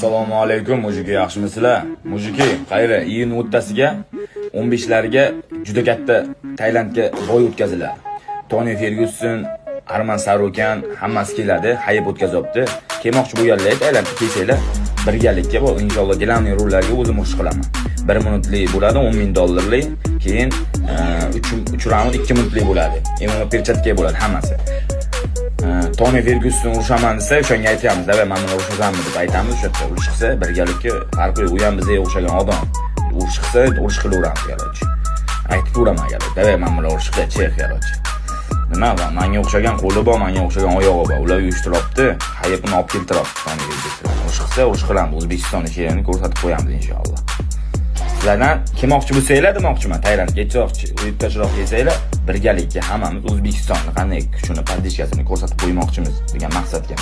Assalomu alaykum mujiki, yaxshimisizlar? Mujiki, qayra iyun o'rtasiga 15larga juda katta Tailandga boy o'tkaziladi. Toni Fergyuson, Arman Sarukan hammasi keladi, hayb o'tkazibdi. Kelmoqchi bo'lganlar Tailandga kelsanglar, birgalikka bu inshaalloh gilamli rollarga o'zim o'qish qilaman. 1 minutlik bo'ladi, $10,000lik, keyin 3 raund 2 minutlik bo'ladi. Uni perchatka bo'ladi hammasi. Toni Fergyuson urushaman desa, o'shanga aytamiz, "Davay, men bilan urushasanmi?" deb aytamiz. O'sha urushsa birgalikka farqi u ham bizga o'xshagan odam. Urushsa, urush qilaveramiz garochi. Aytib ko'raman garochi. "Davay, men bilan urushga chek garochi." Nima va menga o'xshagan qo'li bor, menga o'xshagan oyog'i bor. Ular uyushtiribdi, hayotini olib keltiribdi Toni Fergyuson. Urushsa, urush qilamiz. O'zbekiston she'rini ko'rsatib qo'yamiz inshaalloh. Sizlardan kelmoqchi bo'lsanglar demoqchiman, Tailandga kechroq kelsanglar, birgalikka hammamiz O'zbekistonni qanday kuchini, podishkasini ko'rsatib qo'ymoqchimiz degan maqsadga.